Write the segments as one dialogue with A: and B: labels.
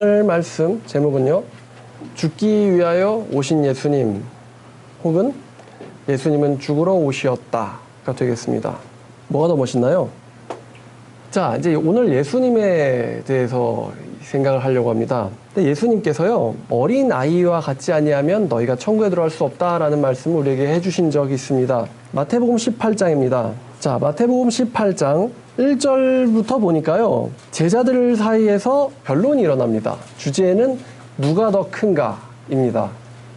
A: 오늘 말씀 제목은요, 죽기 위하여 오신 예수님 혹은 예수님은 죽으러 오시었다가 되겠습니다. 뭐가 더 멋있나요? 자, 이제 오늘 예수님에 대해서 생각을 하려고 합니다. 근데 예수님께서요, 어린 아이와 같지 아니하면 너희가 천국에 들어갈 수 없다라는 말씀을 우리에게 해주신 적이 있습니다. 마태복음 18장입니다. 자, 마태복음 18장 1절부터 보니까요, 제자들 사이에서 변론이 일어납니다. 주제는 누가 더 큰가입니다.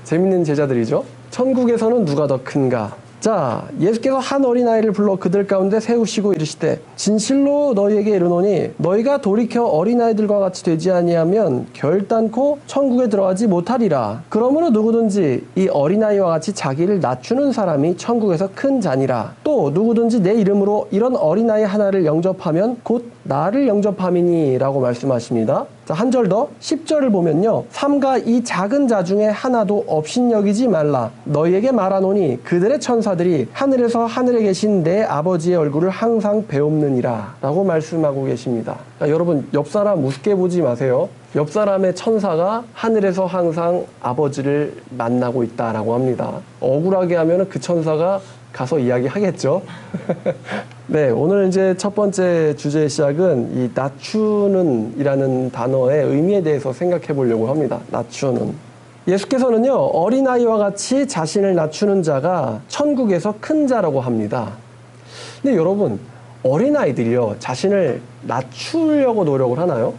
A: 재밌는 제자들이죠. 천국에서는 누가 더 큰가. 자, 예수께서 한 어린아이를 불러 그들 가운데 세우시고 이르시되 진실로 너희에게 이르노니 너희가 돌이켜 어린아이들과 같이 되지 아니하면 결단코 천국에 들어가지 못하리라. 그러므로 누구든지 이 어린아이와 같이 자기를 낮추는 사람이 천국에서 큰 자니라. 또 누구든지 내 이름으로 이런 어린아이 하나를 영접하면 곧 나를 영접함이니 라고 말씀하십니다. 자, 한 절 더 10절을 보면요, 삼가 이 작은 자 중에 하나도 업신여기지 말라. 너희에게 말하노니 그들의 천사들이 하늘에서 하늘에 계신 내 아버지의 얼굴을 항상 배옵느니라 라고 말씀하고 계십니다. 자, 여러분, 옆 사람 우습게 보지 마세요. 옆 사람의 천사가 하늘에서 항상 아버지를 만나고 있다라고 합니다. 억울하게 하면 그 천사가 가서 이야기하겠죠. 네, 오늘 이제 첫 번째 주제의 시작은 이 낮추는 이라는 단어의 의미에 대해서 생각해 보려고 합니다. 낮추는. 예수께서는요, 어린아이와 같이 자신을 낮추는 자가 천국에서 큰 자라고 합니다. 근데 여러분, 어린아이들이요, 자신을 낮추려고 노력을 하나요?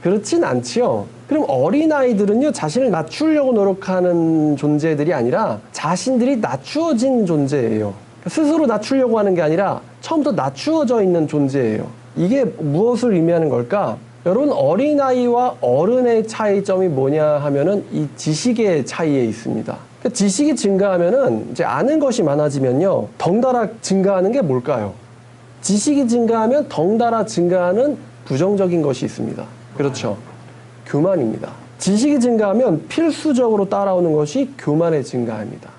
A: 그렇진 않지요. 그럼 어린아이들은요, 자신을 낮추려고 노력하는 존재들이 아니라 자신들이 낮추어진 존재예요. 스스로 낮추려고 하는 게 아니라 처음부터 낮추어져 있는 존재예요. 이게 무엇을 의미하는 걸까? 여러분, 어린아이와 어른의 차이점이 뭐냐 하면은 이 지식의 차이에 있습니다. 그러니까 지식이 증가하면은 이제 아는 것이 많아지면요, 덩달아 증가하는 게 뭘까요? 지식이 증가하면 덩달아 증가하는 부정적인 것이 있습니다. 그렇죠. 교만입니다. 지식이 증가하면 필수적으로 따라오는 것이 교만의 증가입니다.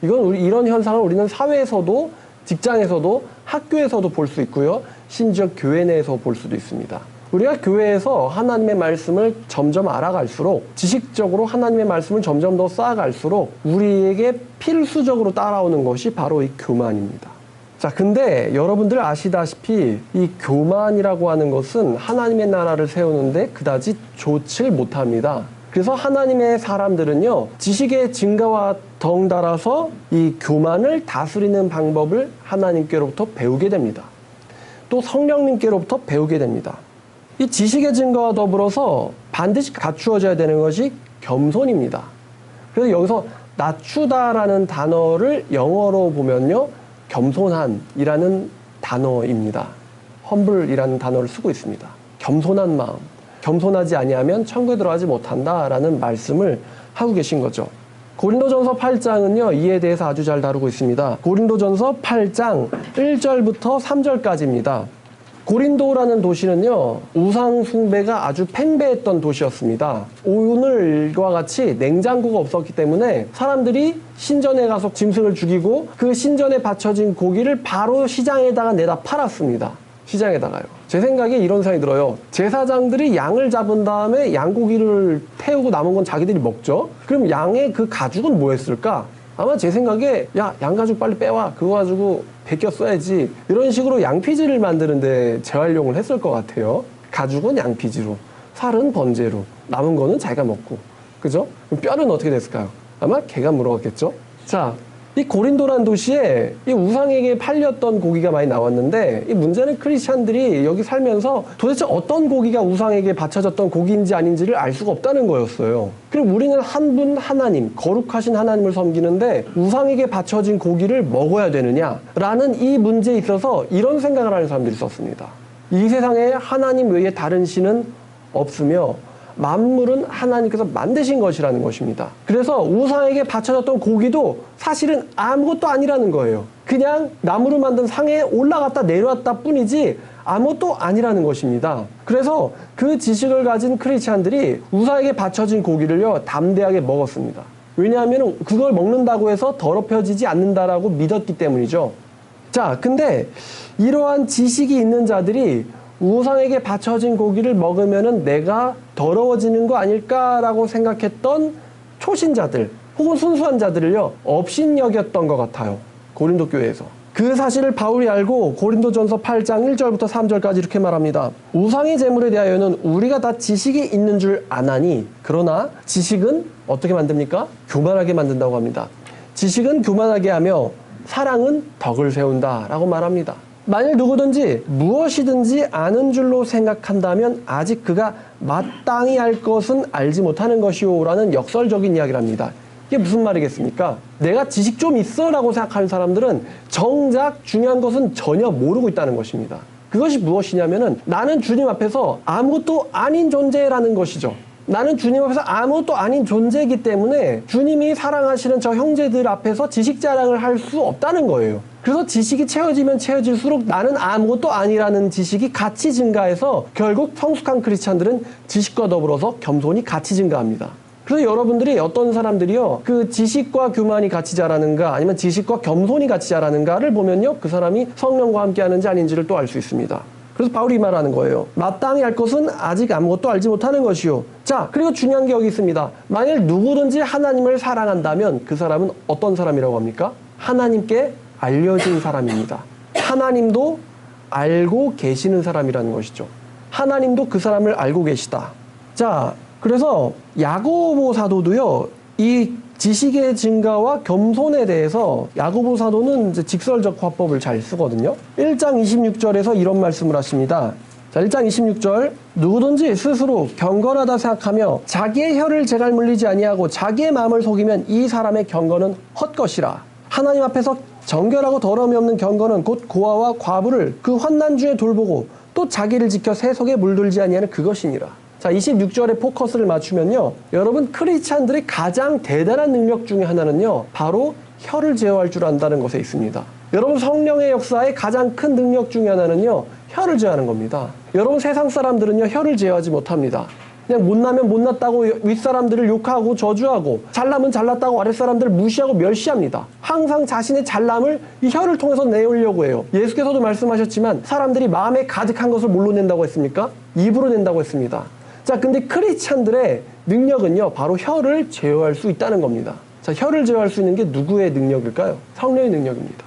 A: 이런 현상을 우리는 사회에서도, 직장에서도, 학교에서도 볼 수 있고요. 심지어 교회 내에서 볼 수도 있습니다. 우리가 교회에서 하나님의 말씀을 점점 알아갈수록, 지식적으로 하나님의 말씀을 점점 더 쌓아갈수록 우리에게 필수적으로 따라오는 것이 바로 이 교만입니다. 자, 근데 여러분들 아시다시피 이 교만이라고 하는 것은 하나님의 나라를 세우는데 그다지 좋지 못합니다. 그래서 하나님의 사람들은요, 지식의 증가와 덩달아서 이 교만을 다스리는 방법을 하나님께로부터 배우게 됩니다. 또 성령님께로부터 배우게 됩니다. 이 지식의 증가와 더불어서 반드시 갖추어져야 되는 것이 겸손입니다. 그래서 여기서 낮추다라는 단어를 영어로 보면요, 겸손한이라는 단어입니다. humble이라는 단어를 쓰고 있습니다. 겸손한 마음. 겸손하지 아니하면 천국에 들어가지 못한다라는 말씀을 하고 계신 거죠. 고린도전서 8장은요, 이에 대해서 아주 잘 다루고 있습니다. 고린도전서 8장 1절부터 3절까지입니다. 고린도라는 도시는요, 우상 숭배가 아주 팽배했던 도시였습니다. 오늘과 같이 냉장고가 없었기 때문에 사람들이 신전에 가서 짐승을 죽이고 그 신전에 바쳐진 고기를 바로 시장에다가 내다 팔았습니다. 시장에다가요. 제 생각에 이런 생각이 들어요. 제사장들이 양을 잡은 다음에 양고기를 태우고 남은 건 자기들이 먹죠. 그럼 양의 그 가죽은 뭐 했을까? 아마 제 생각에 야, 양가죽 빨리 빼와. 그거 가지고 베껴 써야지. 이런 식으로 양피지를 만드는데 재활용을 했을 것 같아요. 가죽은 양피지로, 살은 번제로, 남은 거는 자기가 먹고. 그죠? 그럼 뼈는 어떻게 됐을까요? 아마 개가 물어갔겠죠? 자, 이 고린도라는 도시에 이 우상에게 팔렸던 고기가 많이 나왔는데, 이 문제는 크리스찬들이 여기 살면서 도대체 어떤 고기가 우상에게 바쳐졌던 고기인지 아닌지를 알 수가 없다는 거였어요. 그리고 우리는 한 분 하나님, 거룩하신 하나님을 섬기는데 우상에게 바쳐진 고기를 먹어야 되느냐라는 이 문제에 있어서 이런 생각을 하는 사람들이 있었습니다. 이 세상에 하나님 외에 다른 신은 없으며 만물은 하나님께서 만드신 것이라는 것입니다. 그래서 우상에게 바쳐졌던 고기도 사실은 아무것도 아니라는 거예요. 그냥 나무로 만든 상에 올라갔다 내려왔다 뿐이지 아무것도 아니라는 것입니다. 그래서 그 지식을 가진 크리스찬들이 우상에게 바쳐진 고기를요, 담대하게 먹었습니다. 왜냐하면 그걸 먹는다고 해서 더럽혀지지 않는다라고 믿었기 때문이죠. 자, 근데 이러한 지식이 있는 자들이 우상에게 바쳐진 고기를 먹으면은 내가 더러워지는 거 아닐까라고 생각했던 초신자들 혹은 순수한 자들을요 업신여겼던 것 같아요. 고린도 교회에서. 그 사실을 바울이 알고 고린도전서 8장 1절부터 3절까지 이렇게 말합니다. 우상의 제물에 대하여는 우리가 다 지식이 있는 줄 아나니 그러나 지식은 어떻게 만듭니까? 교만하게 만든다고 합니다. 지식은 교만하게 하며 사랑은 덕을 세운다 라고 말합니다. 만일 누구든지 무엇이든지 아는 줄로 생각한다면 아직 그가 마땅히 알 것은 알지 못하는 것이오 라는 역설적인 이야기를 합니다. 이게 무슨 말이겠습니까? 내가 지식 좀 있어 라고 생각하는 사람들은 정작 중요한 것은 전혀 모르고 있다는 것입니다. 그것이 무엇이냐면은 나는 주님 앞에서 아무것도 아닌 존재라는 것이죠. 나는 주님 앞에서 아무것도 아닌 존재이기 때문에 주님이 사랑하시는 저 형제들 앞에서 지식 자랑을 할 수 없다는 거예요. 그래서 지식이 채워지면 채워질수록 나는 아무것도 아니라는 지식이 같이 증가해서 결국 성숙한 크리스찬들은 지식과 더불어서 겸손이 같이 증가합니다. 그래서 여러분들이 어떤 사람들이요 그 지식과 교만이 같이 자라는가 아니면 지식과 겸손이 같이 자라는가를 보면요 그 사람이 성령과 함께 하는지 아닌지를 또 알 수 있습니다. 그래서 바울이 말하는 거예요. 마땅히 알 것은 아직 아무것도 알지 못하는 것이요. 자, 그리고 중요한 게 여기 있습니다. 만일 누구든지 하나님을 사랑한다면 그 사람은 어떤 사람이라고 합니까? 하나님께 알려진 사람입니다. 하나님도 알고 계시는 사람이라는 것이죠. 하나님도 그 사람을 알고 계시다. 자, 그래서 야고보 사도도요, 이 지식의 증가와 겸손에 대해서 야고보 사도는 이제 직설적 화법을 잘 쓰거든요. 1장 26절에서 이런 말씀을 하십니다. 자, 1장 26절 누구든지 스스로 경건하다 생각하며 자기의 혀를 제갈 물리지 아니하고 자기의 마음을 속이면 이 사람의 경건은 헛것이라. 하나님 앞에서 정결하고 더러움이 없는 경건은 곧 고아와 과부를 그 환난 중에 돌보고 또 자기를 지켜 세속에 물들지 아니하는 그것이니라. 자, 26절에 포커스를 맞추면요. 여러분 크리스찬들의 가장 대단한 능력 중에 하나는요. 바로 혀를 제어할 줄 안다는 것에 있습니다. 여러분 성령의 역사의 가장 큰 능력 중에 하나는요. 혀를 제어하는 겁니다. 여러분 세상 사람들은요. 혀를 제어하지 못합니다. 그냥 못나면 못났다고 윗사람들을 욕하고 저주하고 잘나면 잘났다고 아랫사람들을 무시하고 멸시합니다. 항상 자신의 잘남을 이 혀를 통해서 내오려고 해요. 예수께서도 말씀하셨지만 사람들이 마음에 가득한 것을 뭘로 낸다고 했습니까? 입으로 낸다고 했습니다. 자, 근데 크리스찬들의 능력은요, 바로 혀를 제어할 수 있다는 겁니다. 자, 혀를 제어할 수 있는 게 누구의 능력일까요? 성령의 능력입니다.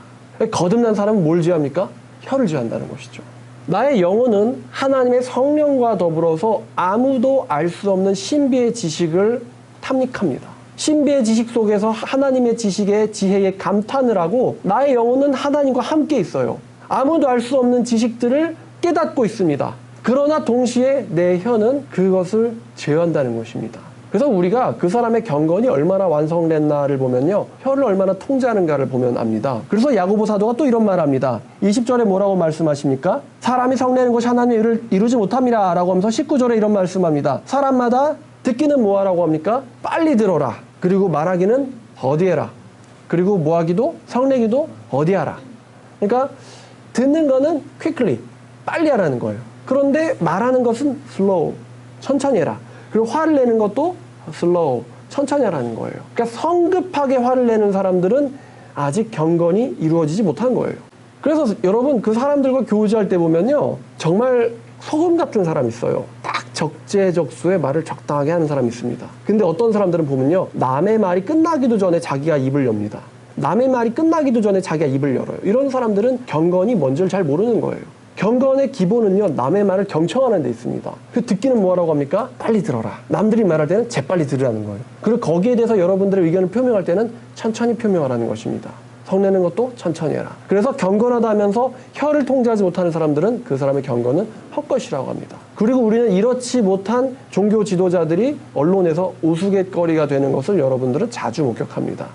A: 거듭난 사람은 뭘 제어합니까? 혀를 제어한다는 것이죠. 나의 영혼은 하나님의 성령과 더불어서 아무도 알 수 없는 신비의 지식을 탐닉합니다. 신비의 지식 속에서 하나님의 지식의 지혜에 감탄을 하고 나의 영혼은 하나님과 함께 있어요. 아무도 알 수 없는 지식들을 깨닫고 있습니다. 그러나 동시에 내 혀는 그것을 제어한다는 것입니다. 그래서 우리가 그 사람의 경건이 얼마나 완성됐나를 보면요. 혀를 얼마나 통제하는가를 보면 압니다. 그래서 야고보 사도가 또 이런 말을 합니다. 20절에 뭐라고 말씀하십니까? 사람이 성내는 것이 하나님의 의를 이루지 못함이라 라고 하면서 19절에 이런 말씀합니다. 사람마다 듣기는 뭐하라고 합니까? 빨리 들어라. 그리고 말하기는 더디해라. 그리고 뭐하기도 성내기도 더디하라. 그러니까 듣는 거는 quickly, 빨리 하라는 거예요. 그런데 말하는 것은 slow, 천천히 해라. 그리고 화를 내는 것도 slow, 천천히 하라는 거예요. 그러니까 성급하게 화를 내는 사람들은 아직 경건이 이루어지지 못한 거예요. 그래서 여러분 그 사람들과 교제할 때 보면요. 정말 소금 같은 사람이 있어요. 딱 적재적소에 말을 적당하게 하는 사람이 있습니다. 근데 어떤 사람들은 보면요. 남의 말이 끝나기도 전에 자기가 입을 엽니다. 남의 말이 끝나기도 전에 자기가 입을 열어요. 이런 사람들은 경건이 뭔지를 잘 모르는 거예요. 경건의 기본은요. 남의 말을 경청하는 데 있습니다. 그 듣기는 뭐라고 합니까? 빨리 들어라. 남들이 말할 때는 재빨리 들으라는 거예요. 그리고 거기에 대해서 여러분들의 의견을 표명할 때는 천천히 표명하라는 것입니다. 성내는 것도 천천히 해라. 그래서 경건하다 하면서 혀를 통제하지 못하는 사람들은 그 사람의 경건은 헛것이라고 합니다. 그리고 우리는 이렇지 못한 종교 지도자들이 언론에서 우스갯거리가 되는 것을 여러분들은 자주 목격합니다.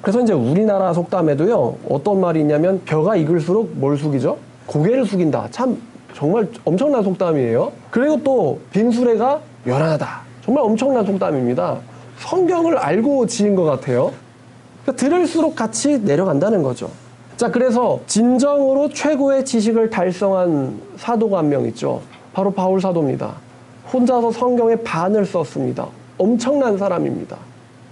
A: 그래서 이제 우리나라 속담에도요. 어떤 말이 있냐면 벼가 익을수록 뭘 숙이죠? 고개를 숙인다. 참 정말 엄청난 속담이에요. 그리고 또 빈수레가 요란하다. 정말 엄청난 속담입니다. 성경을 알고 지은 것 같아요. 그러니까 들을수록 같이 내려간다는 거죠. 자, 그래서 진정으로 최고의 지식을 달성한 사도가 한 명 있죠. 바로 바울 사도입니다. 혼자서 성경의 반을 썼습니다. 엄청난 사람입니다.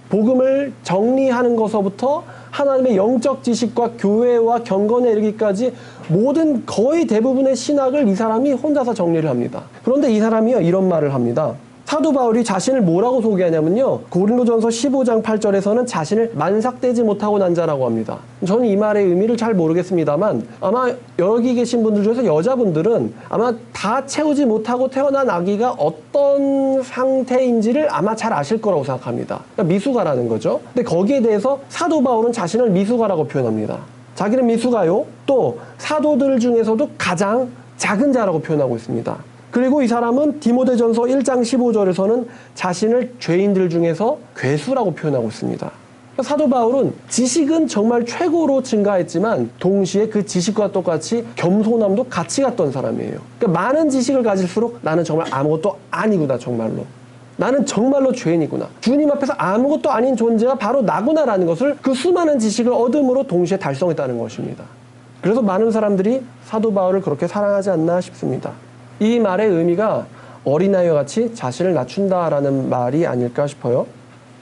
A: 복음을 정리하는 것서부터 하나님의 영적 지식과 교회와 경건에 이르기까지 모든 거의 대부분의 신학을 이 사람이 혼자서 정리를 합니다. 그런데 이 사람이요, 이런 말을 합니다. 사도 바울이 자신을 뭐라고 소개하냐면요, 고린도전서 15장 8절에서는 자신을 만삭되지 못하고 난 자라고 합니다. 저는 이 말의 의미를 잘 모르겠습니다만 아마 여기 계신 분들 중에서 여자분들은 아마 다 채우지 못하고 태어난 아기가 어떤 상태인지를 아마 잘 아실 거라고 생각합니다. 그러니까 미숙아라는 거죠. 근데 거기에 대해서 사도 바울은 자신을 미숙아라고 표현합니다. 자기는 미숙아요, 또 사도들 중에서도 가장 작은 자라고 표현하고 있습니다. 그리고 이 사람은 디모데전서 1장 15절에서는 자신을 죄인들 중에서 괴수라고 표현하고 있습니다. 사도 바울은 지식은 정말 최고로 증가했지만 동시에 그 지식과 똑같이 겸손함도 같이 갔던 사람이에요. 그러니까 많은 지식을 가질수록 나는 정말 아무것도 아니구나, 정말로. 나는 정말로 죄인이구나. 주님 앞에서 아무것도 아닌 존재가 바로 나구나라는 것을 그 수많은 지식을 얻음으로 동시에 달성했다는 것입니다. 그래서 많은 사람들이 사도 바울을 그렇게 사랑하지 않나 싶습니다. 이 말의 의미가 어린아이와 같이 자신을 낮춘다라는 말이 아닐까 싶어요.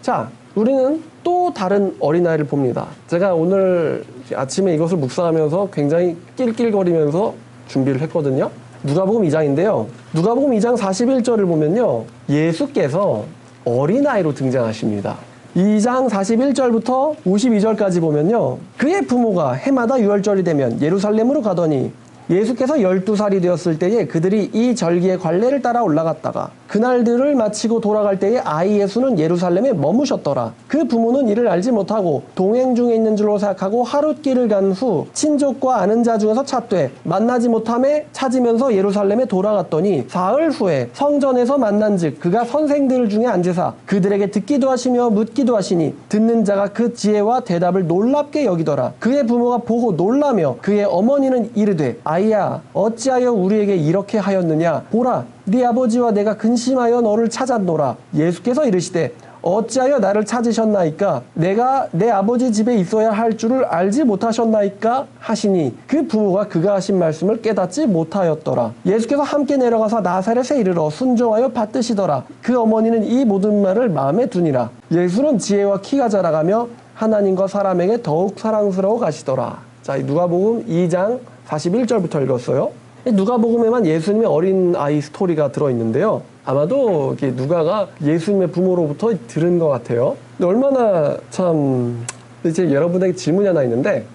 A: 자, 우리는 또 다른 어린아이를 봅니다. 제가 오늘 아침에 이것을 묵상하면서 굉장히 낄낄거리면서 준비를 했거든요. 누가복음 2장인데요. 누가복음 2장 41절을 보면요, 예수께서 어린아이로 등장하십니다. 2장 41절부터 52절까지 보면요, 그의 부모가 해마다 유월절이 되면 예루살렘으로 가더니 예수께서 12살이 되었을 때에 그들이 이 절기의 관례를 따라 올라갔다가 그날들을 마치고 돌아갈 때에 아이 예수는 예루살렘에 머무셨더라. 그 부모는 이를 알지 못하고 동행 중에 있는 줄로 생각하고 하룻길을 간 후 친족과 아는 자 중에서 찾되 만나지 못함에 찾으면서 예루살렘에 돌아갔더니 사흘 후에 성전에서 만난즉 그가 선생들 중에 앉으사 그들에게 듣기도 하시며 묻기도 하시니 듣는 자가 그 지혜와 대답을 놀랍게 여기더라. 그의 부모가 보고 놀라며 그의 어머니는 이르되 아이야, 어찌하여 우리에게 이렇게 하였느냐? 보라, 네 아버지와 내가 근심하여 너를 찾았노라. 예수께서 이르시되 어찌하여 나를 찾으셨나이까? 내가 내 아버지 집에 있어야 할 줄을 알지 못하셨나이까? 하시니 그 부모가 그가 하신 말씀을 깨닫지 못하였더라. 예수께서 함께 내려가서 나사렛에 이르러 순종하여 받드시더라. 그 어머니는 이 모든 말을 마음에 두니라. 예수는 지혜와 키가 자라가며 하나님과 사람에게 더욱 사랑스러워 가시더라. 자, 누가복음 2장 41절부터 읽었어요. 누가복음에만 예수님의 어린아이 스토리가 들어있는데요. 아마도 누가가 예수님의 부모로부터 들은 것 같아요. 근데 얼마나 참, 이제 여러분에게 질문이 하나 있는데,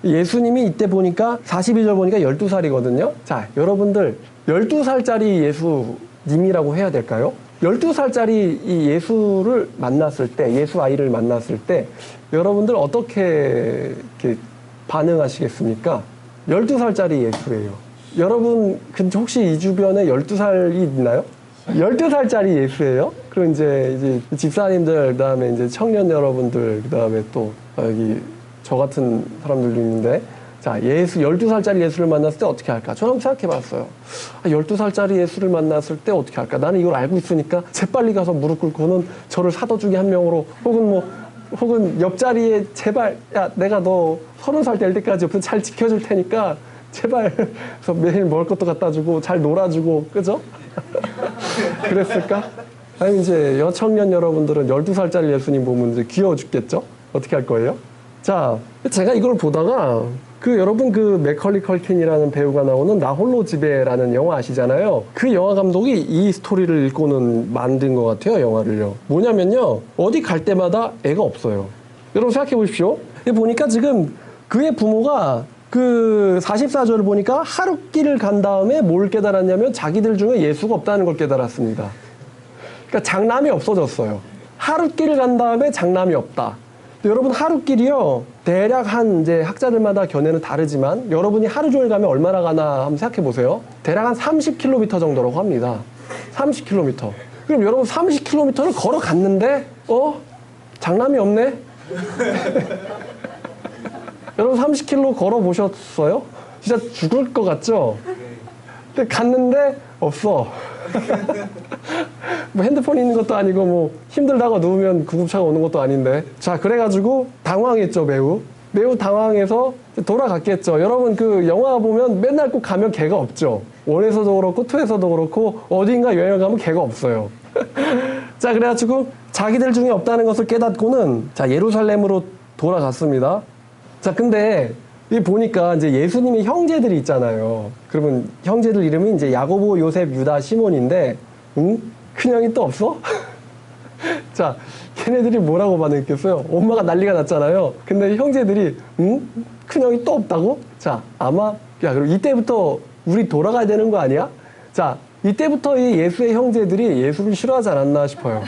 A: 예수님이 이때 보니까 42절 보니까 12살이거든요. 자, 여러분들 12살짜리 예수님이라고 해야 될까요? 12살짜리 이 예수를 만났을 때, 예수 아이를 만났을 때 여러분들 어떻게 이렇게 반응하시겠습니까? 12살짜리 예수예요. 여러분, 근데 혹시 이 주변에 12살이 있나요? 12살짜리 예수예요? 그리고 이제 집사님들, 그 다음에 이제 청년 여러분들, 그 다음에 또 여기 저 같은 사람들도 있는데, 자, 12살짜리 예수를 만났을 때 어떻게 할까? 저는 한번 생각해 봤어요. 12살짜리 예수를 만났을 때 어떻게 할까? 나는 이걸 알고 있으니까 재빨리 가서 무릎 꿇고는 저를 사도중에 한 명으로, 혹은 옆자리에 제발, 야, 내가 너 30살 될 때까지 옆에서 잘 지켜줄 테니까 제발, 그래서 매일 먹을 것도 갖다 주고 잘 놀아주고, 그죠? 그랬을까? 아니, 이제 여청년 여러분들은 12살짜리 예수님 보면 이제 귀여워 죽겠죠? 어떻게 할 거예요? 자, 제가 이걸 보다가 여러분 맥컬리 컬킨이라는 배우가 나오는 나 홀로 집에라는 영화 아시잖아요. 그 영화 감독이 이 스토리를 읽고는 만든 것 같아요, 영화를요. 뭐냐면요, 어디 갈 때마다 애가 없어요. 여러분 생각해 보십시오. 보니까 지금 그의 부모가 44절을 보니까 하룻길을 간 다음에 뭘 깨달았냐면 자기들 중에 예수가 없다는 걸 깨달았습니다. 그러니까 장남이 없어졌어요. 하룻길을 간 다음에 장남이 없다. 여러분, 하룻길이요, 대략 이제 학자들마다 견해는 다르지만 여러분이 하루 종일 가면 얼마나 가나 한번 생각해 보세요. 대략 한 30km 정도라고 합니다. 30km. 그럼 여러분 30km를 걸어갔는데 장남이 없네? 여러분 30km 걸어보셨어요? 진짜 죽을 것 같죠? 근데 갔는데 없어. 뭐 핸드폰 있는 것도 아니고 뭐 힘들다고 누우면 구급차가 오는 것도 아닌데. 자, 그래가지고 당황했죠. 매우 당황해서 돌아갔겠죠. 여러분 영화 보면 맨날 꼭 가면 개가 없죠. 1에서도 그렇고 2에서도 그렇고 어딘가 여행을 가면 개가 없어요. 자, 그래가지고 자기들 중에 없다는 것을 깨닫고는 자, 예루살렘으로 돌아갔습니다. 자, 근데 이 보니까 이제 예수님의 형제들이 있잖아요. 그러면 형제들 이름이 이제 야고보, 요셉, 유다, 시몬인데, 응? 큰형이 또 없어? 자, 걔네들이 뭐라고 반응했겠어요? 엄마가 난리가 났잖아요. 근데 형제들이, 응? 큰형이 또 없다고? 자, 아마, 야, 그럼 이때부터 우리 돌아가야 되는 거 아니야? 자, 이때부터 이 예수의 형제들이 예수를 싫어하지 않았나 싶어요.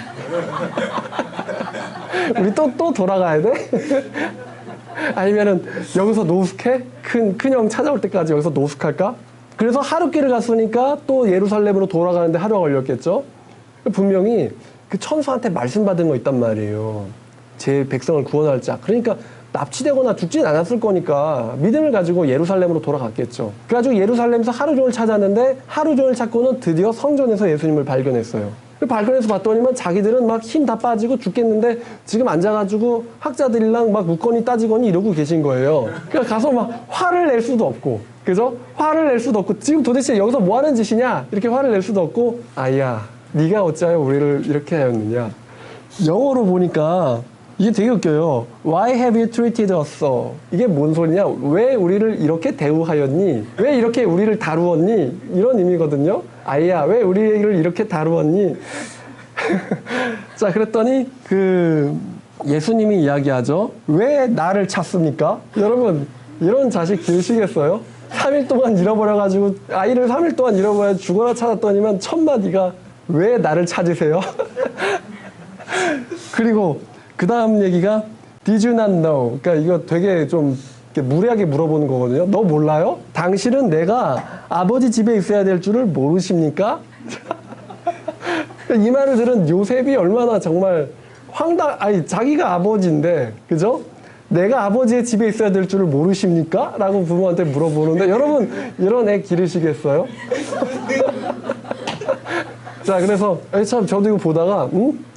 A: 우리 또 돌아가야 돼? 아니면은 여기서 노숙해? 큰형 찾아올 때까지 여기서 노숙할까? 그래서 하룻길을 갔으니까 또 예루살렘으로 돌아가는데 하루가 걸렸겠죠? 분명히 그 천사한테 말씀받은 거 있단 말이에요. 제 백성을 구원할 자. 그러니까 납치되거나 죽진 않았을 거니까 믿음을 가지고 예루살렘으로 돌아갔겠죠. 그래가지고 예루살렘에서 하루 종일 찾았는데 하루 종일 찾고는 드디어 성전에서 예수님을 발견했어요. 발견해서 봤더니만 자기들은 막 힘 다 빠지고 죽겠는데 지금 앉아가지고 학자들이랑 막 묻거니 따지거니 이러고 계신 거예요. 그러니까 가서 막 화를 낼 수도 없고, 그죠? 화를 낼 수도 없고, 지금 도대체 여기서 뭐 하는 짓이냐? 이렇게 화를 낼 수도 없고, 아이야, 네가 어찌하여 우리를 이렇게 하였느냐? 영어로 보니까 이게 되게 웃겨요. Why have you treated us so? 이게 뭔 소리냐? 왜 우리를 이렇게 대우하였니? 왜 이렇게 우리를 다루었니? 이런 의미거든요. 아이야, 왜 우리를 이렇게 다루었니? 자, 그랬더니 예수님이 이야기하죠. 왜 나를 찾습니까? 여러분, 이런 자식 들으시겠어요? 3일 동안 잃어버려가지고 아이를 3일 동안 잃어버려 죽어라 찾았더니만 첫 마디가 왜 나를 찾으세요? 그리고 그 다음 얘기가 Did you not know? 그러니까 이거 되게 좀 무례하게 물어보는 거거든요. 너 몰라요? 당신은 내가 아버지 집에 있어야 될 줄을 모르십니까? 이 말을 들은 요셉이 얼마나 정말 아니 자기가 아버지인데, 그죠? 내가 아버지의 집에 있어야 될 줄을 모르십니까? 라고 부모한테 물어보는데, 여러분 이런 애 기르시겠어요? 자, 그래서 참 저도 이거 보다가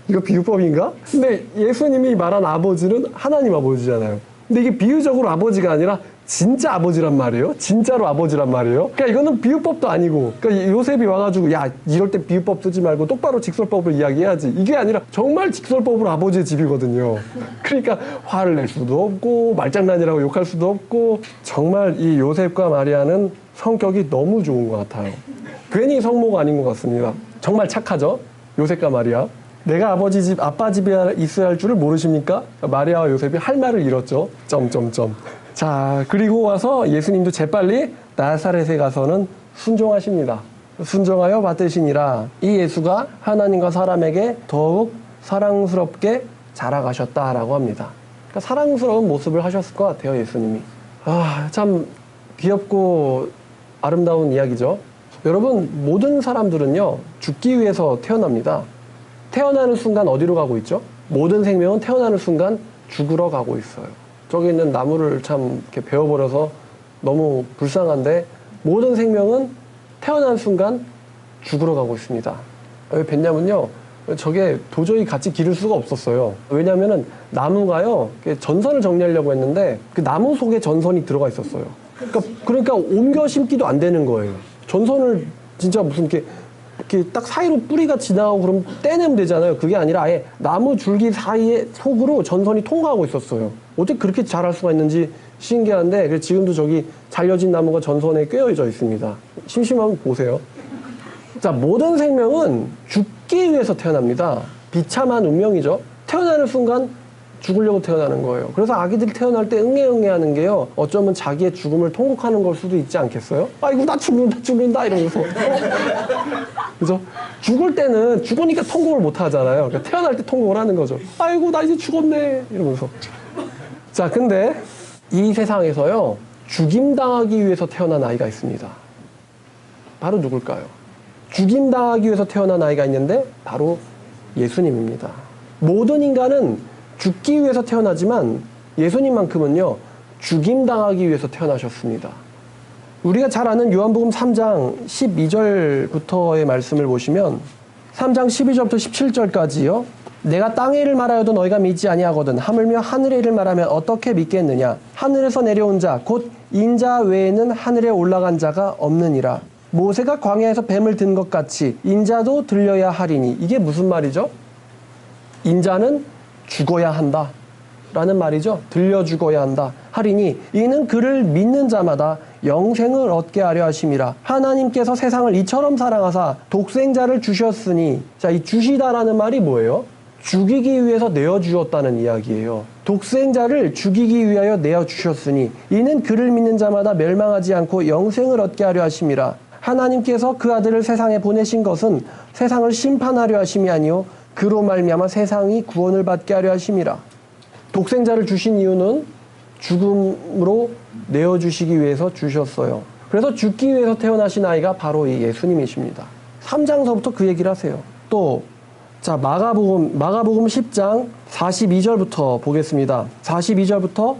A: 이거 비유법인가? 근데 예수님이 말한 아버지는 하나님 아버지잖아요. 근데 이게 비유적으로 아버지가 아니라 진짜 아버지란 말이에요. 진짜로 아버지란 말이에요. 그러니까 이거는 비유법도 아니고, 그러니까 요셉이 와가지고 야, 이럴 때 비유법 쓰지 말고 똑바로 직설법을 이야기해야지. 이게 아니라 정말 직설법으로 아버지의 집이거든요. 그러니까 화를 낼 수도 없고 말장난이라고 욕할 수도 없고, 정말 이 요셉과 마리아는 성격이 너무 좋은 것 같아요. 괜히 성모가 아닌 것 같습니다. 정말 착하죠? 요셉과 마리아. 내가 아버지 집, 아빠 집에 있어야 할 줄을 모르십니까? 마리아와 요셉이 할 말을 잃었죠. 점점점. 자, 그리고 와서 예수님도 재빨리 나사렛에 가서는 순종하십니다. 순종하여 받으시니라. 이 예수가 하나님과 사람에게 더욱 사랑스럽게 자라가셨다라고 합니다. 그러니까 사랑스러운 모습을 하셨을 것 같아요, 예수님이. 아, 참 귀엽고 아름다운 이야기죠. 여러분, 모든 사람들은요, 죽기 위해서 태어납니다. 태어나는 순간 어디로 가고 있죠? 모든 생명은 태어나는 순간 죽으러 가고 있어요. 저기 있는 나무를 참 이렇게 베어버려서 너무 불쌍한데, 모든 생명은 태어나는 순간 죽으러 가고 있습니다. 왜 뵀냐면요, 저게 도저히 같이 기를 수가 없었어요. 왜냐면은 나무가요, 전선을 정리하려고 했는데 그 나무 속에 전선이 들어가 있었어요. 그러니까 옮겨 심기도 안 되는 거예요. 전선을 진짜 무슨 이렇게 딱 사이로 뿌리가 지나가고 그럼 떼내면 되잖아요. 그게 아니라 아예 나무 줄기 사이에 속으로 전선이 통과하고 있었어요. 어떻게 그렇게 잘할 수가 있는지 신기한데, 지금도 저기 잘려진 나무가 전선에 꿰어져 있습니다. 심심하면 보세요. 자, 모든 생명은 죽기 위해서 태어납니다. 비참한 운명이죠. 태어나는 순간 죽으려고 태어나는 거예요. 그래서 아기들이 태어날 때 응애응애 하는 게요, 어쩌면 자기의 죽음을 통곡하는 걸 수도 있지 않겠어요? 아이고, 나 죽는다 이러면서. 그죠? 죽을 때는 죽으니까 통곡을 못 하잖아요. 그러니까 태어날 때 통곡을 하는 거죠. 아이고, 나 이제 죽었네 이러면서. 자, 근데 이 세상에서요, 죽임당하기 위해서 태어난 아이가 있습니다. 바로 누굴까요? 죽임당하기 위해서 태어난 아이가 있는데 바로 예수님입니다. 모든 인간은 죽기 위해서 태어나지만 예수님만큼은요, 죽임당하기 위해서 태어나셨습니다. 우리가 잘 아는 요한복음 3장 12절부터의 말씀을 보시면 3장 12절부터 17절까지요. 내가 땅의 일을 말하여도 너희가 믿지 아니하거든 하물며 하늘의 일을 말하면 어떻게 믿겠느냐. 하늘에서 내려온 자 곧 인자 외에는 하늘에 올라간 자가 없느니라. 모세가 광야에서 뱀을 든 것 같이 인자도 들려야 하리니. 이게 무슨 말이죠? 인자는 죽어야 한다. 라는 말이죠. 들려 죽어야 한다 하리니 이는 그를 믿는 자마다 영생을 얻게 하려 하심이라. 하나님께서 세상을 이처럼 사랑하사 독생자를 주셨으니, 자, 이 주시다라는 말이 뭐예요? 죽이기 위해서 내어주었다는 이야기예요. 독생자를 죽이기 위하여 내어주셨으니 이는 그를 믿는 자마다 멸망하지 않고 영생을 얻게 하려 하심이라. 하나님께서 그 아들을 세상에 보내신 것은 세상을 심판하려 하심이 아니요 그로 말미암아 세상이 구원을 받게 하려 하심이라. 독생자를 주신 이유는 죽음으로 내어주시기 위해서 주셨어요. 그래서 죽기 위해서 태어나신 아이가 바로 이 예수님이십니다. 3장서부터 그 얘기를 하세요. 또 자, 마가복음 10장 42절부터 보겠습니다. 42절부터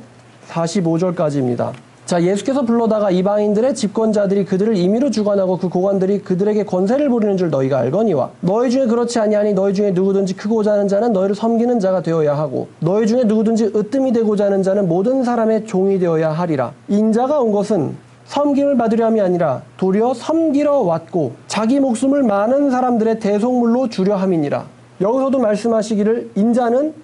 A: 45절까지입니다. 자, 예수께서 불러다가 이방인들의 집권자들이 그들을 임의로 주관하고 그 고관들이 그들에게 권세를 부리는 줄 너희가 알거니와 너희 중에 그렇지 아니하니 너희 중에 누구든지 크고자 하는 자는 너희를 섬기는 자가 되어야 하고 너희 중에 누구든지 으뜸이 되고자 하는 자는 모든 사람의 종이 되어야 하리라. 인자가 온 것은 섬김을 받으려 함이 아니라 도리어 섬기러 왔고 자기 목숨을 많은 사람들의 대속물로 주려 함이니라. 여기서도 말씀하시기를 인자는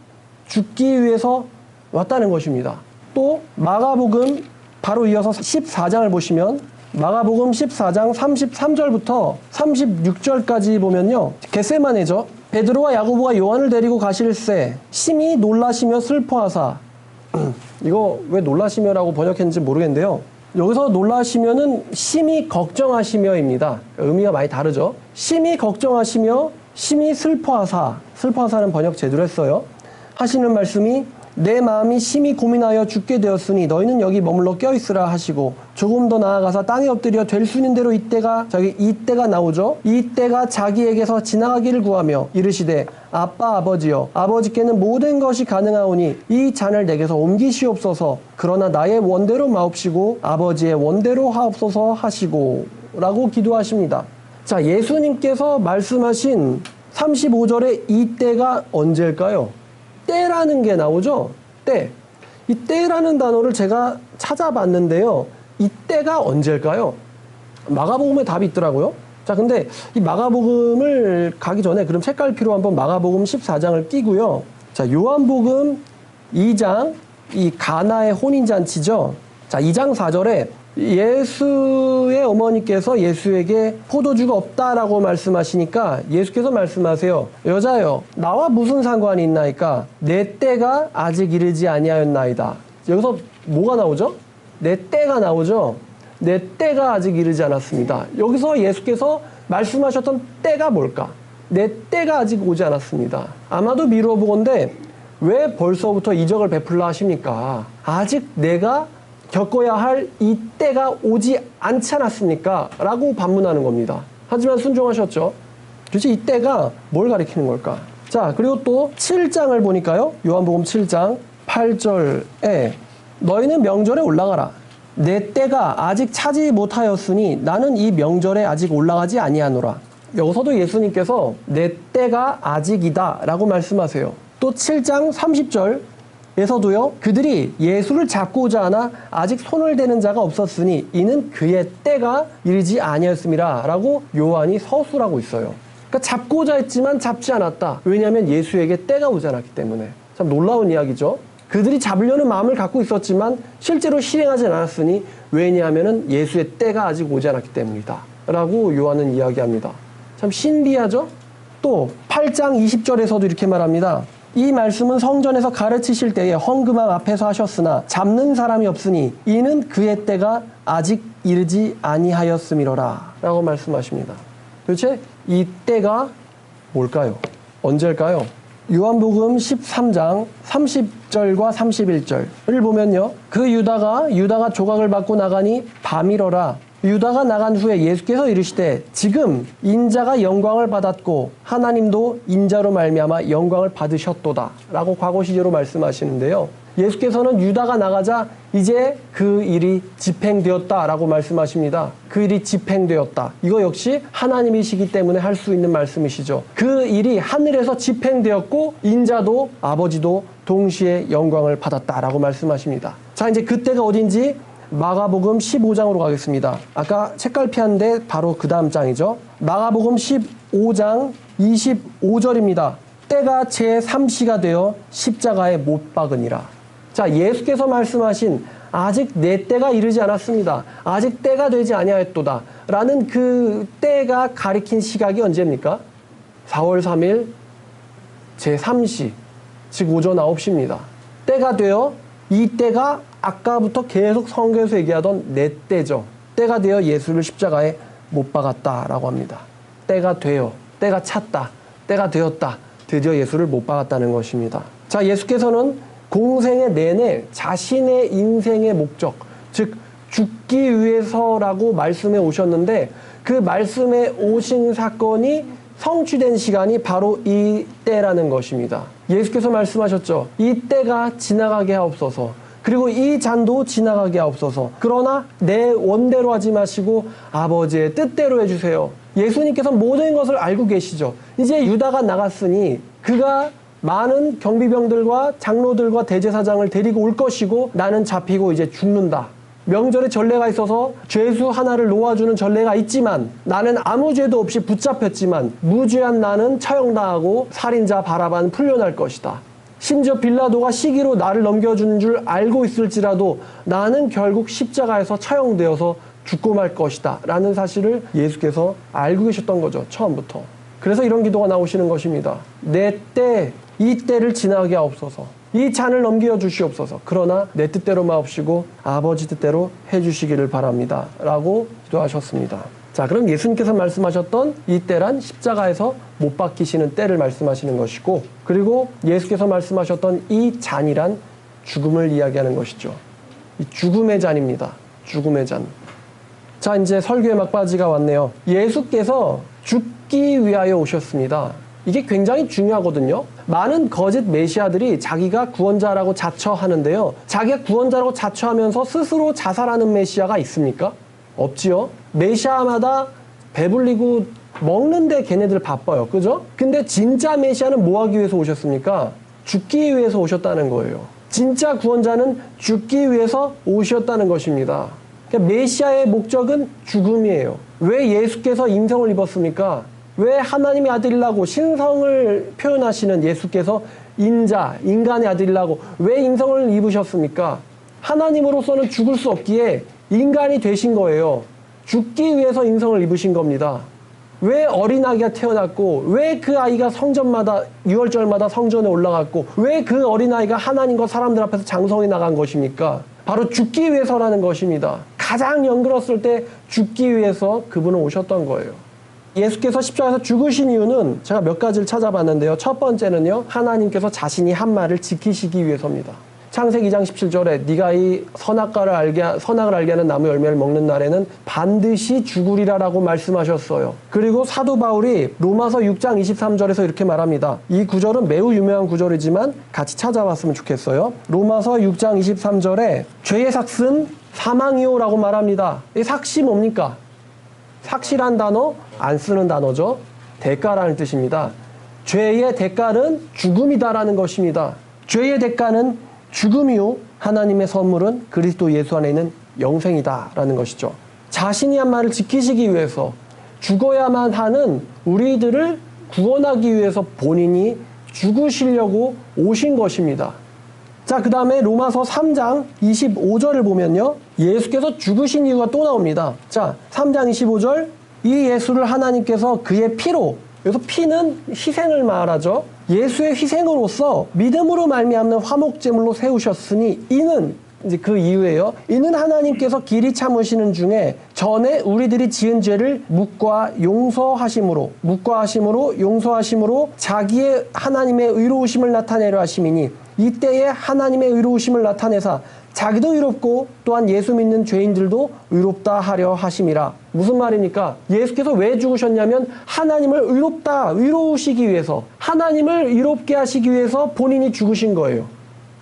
A: 죽기 위해서 왔다는 것입니다. 또 마가복음 바로 이어서 14장을 보시면 마가복음 14장 33절부터 36절까지 보면요. 겟세마네죠. 베드로와 야고보가 요한을 데리고 가실새 심히 놀라시며 슬퍼하사 이거 왜 놀라시며라고 번역했는지 모르겠는데요. 여기서 놀라시면은 심히 걱정하시며입니다. 의미가 많이 다르죠. 심히 걱정하시며 심히 슬퍼하사는 번역 제대로 했어요. 하시는 말씀이 내 마음이 심히 고민하여 죽게 되었으니 너희는 여기 머물러 껴있으라 하시고 조금 더 나아가서 땅에 엎드려 될 수 있는 대로 이때가 나오죠. 이때가 자기에게서 지나가기를 구하며 이르시되 아빠 아버지여 아버지께는 모든 것이 가능하오니 이 잔을 내게서 옮기시옵소서. 그러나 나의 원대로 마옵시고 아버지의 원대로 하옵소서 하시고 라고 기도하십니다. 자, 예수님께서 말씀하신 35절의 이때가 언제일까요? 때라는 게 나오죠. 때. 이 때라는 단어를 제가 찾아봤는데요. 이 때가 언제일까요? 마가복음에 답이 있더라고요. 자, 근데 이 마가복음을 가기 전에 그럼 책갈피로 한번 마가복음 14장을 끼고요. 자, 요한복음 2장 이 가나의 혼인잔치죠. 자, 2장 4절에 예수의 어머니께서 예수에게 포도주가 없다라고 말씀하시니까 예수께서 말씀하세요. 여자여 나와 무슨 상관이 있나이까 내 때가 아직 이르지 아니하였나이다. 여기서 뭐가 나오죠? 내 때가 나오죠. 내 때가 아직 이르지 않았습니다. 여기서 예수께서 말씀하셨던 때가 뭘까? 내 때가 아직 오지 않았습니다. 아마도 미루어 보건대 왜 벌써부터 이적을 베풀라 하십니까? 아직 내가 겪어야 할 이 때가 오지 않지 않았습니까? 라고 반문하는 겁니다. 하지만 순종하셨죠. 도대체 이 때가 뭘 가리키는 걸까? 자, 그리고 또 7장을 보니까요. 요한복음 7장 8절에 너희는 명절에 올라가라. 내 때가 아직 차지 못하였으니 나는 이 명절에 아직 올라가지 아니하노라. 여기서도 예수님께서 내 때가 아직이다 라고 말씀하세요. 또 7장 30절 에서도요. 그들이 예수를 잡고자 하나 아직 손을 대는 자가 없었으니 이는 그의 때가 이르지 아니하였음이라 라고 요한이 서술하고 있어요. 그러니까 잡고자 했지만 잡지 않았다. 왜냐하면 예수에게 때가 오지 않았기 때문에. 참 놀라운 이야기죠. 그들이 잡으려는 마음을 갖고 있었지만 실제로 실행하지 않았으니 왜냐하면 예수의 때가 아직 오지 않았기 때문이다 라고 요한은 이야기합니다. 참 신비하죠. 또 8장 20절에서도 이렇게 말합니다. 이 말씀은 성전에서 가르치실 때에 헌금함 앞에서 하셨으나 잡는 사람이 없으니 이는 그의 때가 아직 이르지 아니하였음이로라 라고 말씀하십니다. 도대체 이 때가 뭘까요? 언제일까요? 요한복음 13장 30절과 31절을 보면요. 그 유다가 조각을 받고 나가니 밤이러라. 유다가 나간 후에 예수께서 이르시되 지금 인자가 영광을 받았고 하나님도 인자로 말미암아 영광을 받으셨도다 라고 과거 시제로 말씀하시는데요. 예수께서는 유다가 나가자 이제 그 일이 집행되었다 라고 말씀하십니다. 그 일이 집행되었다. 이거 역시 하나님이시기 때문에 할 수 있는 말씀이시죠. 그 일이 하늘에서 집행되었고 인자도 아버지도 동시에 영광을 받았다 라고 말씀하십니다. 자, 이제 그때가 어딘지 마가복음 15장으로 가겠습니다. 아까 책갈피한데 바로 그 다음 장이죠. 마가복음 15장 25절입니다. 때가 제3시가 되어 십자가에 못 박으니라. 자, 예수께서 말씀하신 아직 내 때가 이르지 않았습니다. 아직 때가 되지 아니하였도다. 라는 그 때가 가리킨 시각이 언제입니까? 4월 3일 제3시, 즉 오전 9시입니다. 때가 되어 이 때가 아까부터 계속 성경에서 얘기하던 내 때죠. 때가 되어 예수를 십자가에 못 박았다라고 합니다. 때가 되어, 때가 찼다, 때가 되었다. 드디어 예수를 못 박았다는 것입니다. 자, 예수께서는 공생의 내내 자신의 인생의 목적, 즉 죽기 위해서라고 말씀해 오셨는데 그 말씀에 오신 사건이 성취된 시간이 바로 이 때라는 것입니다. 예수께서 말씀하셨죠. 이 때가 지나가게 하옵소서. 그리고 이 잔도 지나가게 하옵소서. 그러나 내 원대로 하지 마시고 아버지의 뜻대로 해주세요. 예수님께서 모든 것을 알고 계시죠. 이제 유다가 나갔으니 그가 많은 경비병들과 장로들과 대제사장을 데리고 올 것이고 나는 잡히고 이제 죽는다. 명절에 전례가 있어서 죄수 하나를 놓아주는 전례가 있지만 나는 아무 죄도 없이 붙잡혔지만 무죄한 나는 처형당하고 살인자 바라바는 풀려날 것이다. 심지어 빌라도가 시기로 나를 넘겨주는 줄 알고 있을지라도 나는 결국 십자가에서 처형되어서 죽고 말 것이다 라는 사실을 예수께서 알고 계셨던 거죠. 처음부터. 그래서 이런 기도가 나오시는 것입니다. 내 때, 이 때를 지나게 하옵소서. 이 잔을 넘겨 주시옵소서. 그러나 내 뜻대로 마옵시고 아버지 뜻대로 해주시기를 바랍니다 라고 기도하셨습니다. 자, 그럼 예수님께서 말씀하셨던 이 때란 십자가에서 못 박히시는 때를 말씀하시는 것이고, 그리고 예수께서 말씀하셨던 이 잔이란 죽음을 이야기하는 것이죠. 이 죽음의 잔입니다. 죽음의 잔. 자, 이제 설교의 막바지가 왔네요. 예수께서 죽기 위하여 오셨습니다. 이게 굉장히 중요하거든요. 많은 거짓 메시아들이 자기가 구원자라고 자처하는데요. 자기가 구원자라고 자처하면서 스스로 자살하는 메시아가 있습니까? 없지요. 메시아마다 배불리고 먹는데 걔네들 바빠요. 그죠? 근데 진짜 메시아는 뭐 하기 위해서 오셨습니까? 죽기 위해서 오셨다는 거예요. 진짜 구원자는 죽기 위해서 오셨다는 것입니다. 그러니까 메시아의 목적은 죽음이에요. 왜 예수께서 인성을 입었습니까? 왜 하나님의 아들이라고 신성을 표현하시는 예수께서 인간의 아들이라고 왜 인성을 입으셨습니까? 하나님으로서는 죽을 수 없기에 인간이 되신 거예요. 죽기 위해서 인성을 입으신 겁니다. 왜 어린아기가 태어났고 왜 그 아이가 성전마다 유월절마다 성전에 올라갔고 왜 그 어린아이가 하나님과 사람들 앞에서 장성이 나간 것입니까? 바로 죽기 위해서라는 것입니다. 가장 연그렀을 때 죽기 위해서 그분은 오셨던 거예요. 예수께서 십자가에서 죽으신 이유는 제가 몇 가지를 찾아봤는데요. 첫 번째는요. 하나님께서 자신이 한 말을 지키시기 위해서입니다. 창세기 2장 17절에 네가 이 선악을 알게 하는 나무 열매를 먹는 날에는 반드시 죽으리라라고 말씀하셨어요. 그리고 사도 바울이 로마서 6장 23절에서 이렇게 말합니다. 이 구절은 매우 유명한 구절이지만 같이 찾아봤으면 좋겠어요. 로마서 6장 23절에 죄의 삭은 사망이요라고 말합니다. 이 삭이 뭡니까? 삭이란 단어 안 쓰는 단어죠. 대가라는 뜻입니다. 죄의 대가는 죽음이다라는 것입니다. 죄의 대가는 죽음이요 하나님의 선물은 그리스도 예수 안에 있는 영생이다라는 것이죠. 자신이 한 말을 지키시기 위해서 죽어야만 하는 우리들을 구원하기 위해서 본인이 죽으시려고 오신 것입니다. 자, 그 다음에 로마서 3장 25절을 보면요. 예수께서 죽으신 이유가 또 나옵니다. 자, 3장 25절 이 예수를 하나님께서 그의 피로, 여기서 피는 희생을 말하죠. 예수의 희생으로서 믿음으로 말미암는 화목제물로 세우셨으니 이는 이제 그 이유예요. 이는 하나님께서 길이 참으시는 중에 전에 우리들이 지은 죄를 묵과하심으로 용서하심으로 자기의 하나님의 의로우심을 나타내려 하심이니 이때에 하나님의 의로우심을 나타내사 자기도 의롭고 또한 예수 믿는 죄인들도 의롭다 하려 하심이라. 무슨 말입니까? 예수께서 왜 죽으셨냐면 하나님을 의로우시기 위해서, 하나님을 의롭게 하시기 위해서 본인이 죽으신 거예요.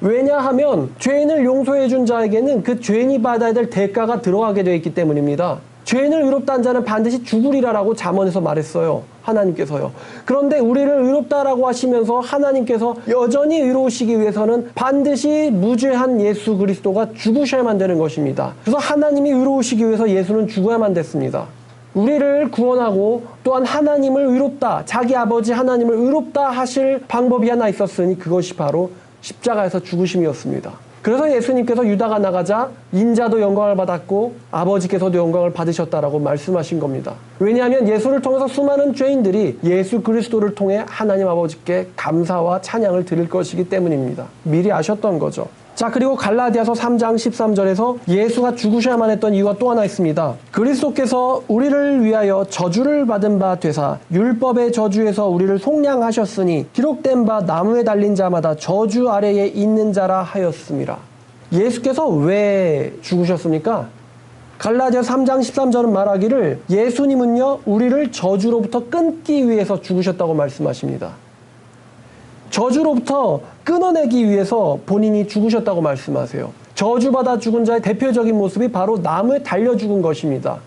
A: 왜냐하면 죄인을 용서해 준 자에게는 그 죄인이 받아야 될 대가가 들어가게 되어 있기 때문입니다. 죄인을 의롭다 한 자는 반드시 죽으리라라고 잠언에서 말했어요. 하나님께서요. 그런데 우리를 의롭다라고 하시면서 하나님께서 여전히 의로우시기 위해서는 반드시 무죄한 예수 그리스도가 죽으셔야만 되는 것입니다. 그래서 하나님이 의로우시기 위해서 예수는 죽어야만 됐습니다. 우리를 구원하고 또한 하나님을 의롭다, 자기 아버지 하나님을 의롭다 하실 방법이 하나 있었으니 그것이 바로 십자가에서 죽으심이었습니다. 그래서 예수님께서 유다가 나가자 인자도 영광을 받았고 아버지께서도 영광을 받으셨다라고 말씀하신 겁니다. 왜냐하면 예수를 통해서 수많은 죄인들이 예수 그리스도를 통해 하나님 아버지께 감사와 찬양을 드릴 것이기 때문입니다. 미리 아셨던 거죠. 자, 그리고 갈라디아서 3장 13절에서 예수가 죽으셔야만 했던 이유가 또 하나 있습니다. 그리스도께서 우리를 위하여 저주를 받은 바 되사 율법의 저주에서 우리를 속량하셨으니 기록된 바 나무에 달린 자마다 저주 아래에 있는 자라 하였습니다. 예수께서 왜 죽으셨습니까? 갈라디아 3장 13절은 말하기를 예수님은요 우리를 저주로부터 끊기 위해서 죽으셨다고 말씀하십니다. 저주로부터 끊어내기 위해서 본인이 죽으셨다고 말씀하세요. 저주받아 죽은 자의 대표적인 모습이 바로 나무에 달려 죽은 것입니다.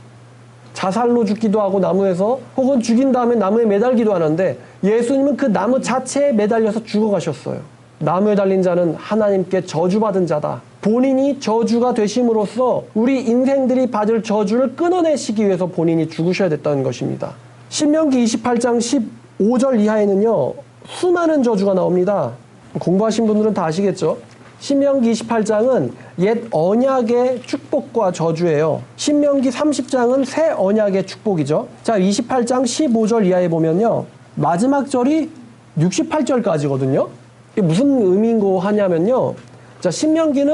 A: 자살로 죽기도 하고 나무에서, 혹은 죽인 다음에 나무에 매달기도 하는데 예수님은 그 나무 자체에 매달려서 죽어가셨어요. 나무에 달린 자는 하나님께 저주받은 자다. 본인이 저주가 되심으로써 우리 인생들이 받을 저주를 끊어내시기 위해서 본인이 죽으셔야 됐다는 것입니다. 신명기 28장 15절 이하에는요 수많은 저주가 나옵니다. 공부하신 분들은 다 아시겠죠? 신명기 28장은 옛 언약의 축복과 저주예요. 신명기 30장은 새 언약의 축복이죠. 자, 28장 15절 이하에 보면요 마지막 절이 68절까지거든요. 이게 무슨 의미인고 하냐면요, 자, 신명기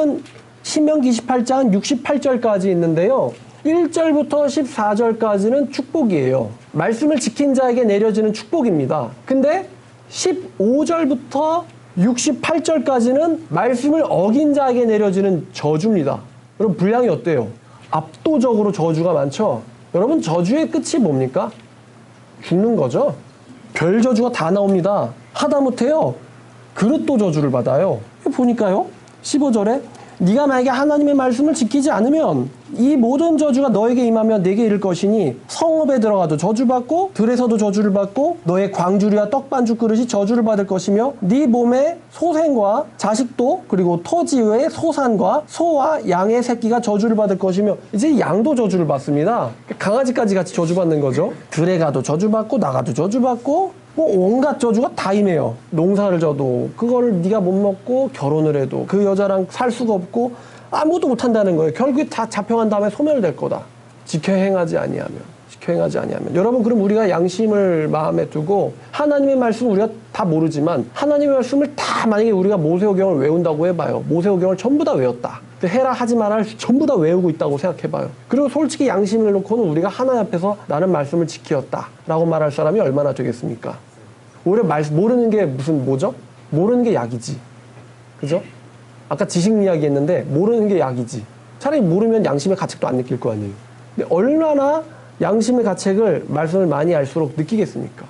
A: 28장은 68절까지 있는데요 1절부터 14절까지는 축복이에요. 말씀을 지킨 자에게 내려지는 축복입니다. 근데 15절부터 68절까지는 말씀을 어긴 자에게 내려지는 저주입니다. 여러분 분량이 어때요? 압도적으로 저주가 많죠? 여러분 저주의 끝이 뭡니까? 죽는 거죠? 별 저주가 다 나옵니다. 하다못해요 그릇도 저주를 받아요. 보니까요 15절에 네가 만약에 하나님의 말씀을 지키지 않으면 이 모든 저주가 너에게 임하며 내게 이를 것이니 성읍에 들어가도 저주받고 들에서도 저주를 받고 너의 광주리와 떡반죽 그릇이 저주를 받을 것이며 네 몸의 소생과 자식도 그리고 토지 외의 소산과 소와 양의 새끼가 저주를 받을 것이며, 이제 양도 저주를 받습니다. 강아지까지 같이 저주받는 거죠. 들에 가도 저주받고 나가도 저주받고 뭐 온갖 저주가 다 임해요. 농사를 져도 그거를 네가 못 먹고, 결혼을 해도 그 여자랑 살 수가 없고 아무것도 못한다는 거예요. 결국에 다 잡혀간 다음에 소멸될 거다. 지켜 행하지 아니하면. 여러분, 그럼 우리가 양심을 마음에 두고 하나님의 말씀 우리가 다 모르지만 하나님의 말씀을 다 만약에 우리가 모세오경을 외운다고 해봐요. 모세오경을 전부 다 외웠다. 해라 하지 마라 전부 다 외우고 있다고 생각해봐요. 그리고 솔직히 양심을 놓고는 우리가 하나님 앞에서 나는 말씀을 지켰다 라고 말할 사람이 얼마나 되겠습니까? 오히려 모르는 게 뭐죠? 모르는 게 약이지. 그죠? 아까 지식 이야기 했는데 모르는 게 약이지. 차라리 모르면 양심의 가책도 안 느낄 거 아니에요. 근데 얼마나 양심의 가책을 말씀을 많이 알수록 느끼겠습니까?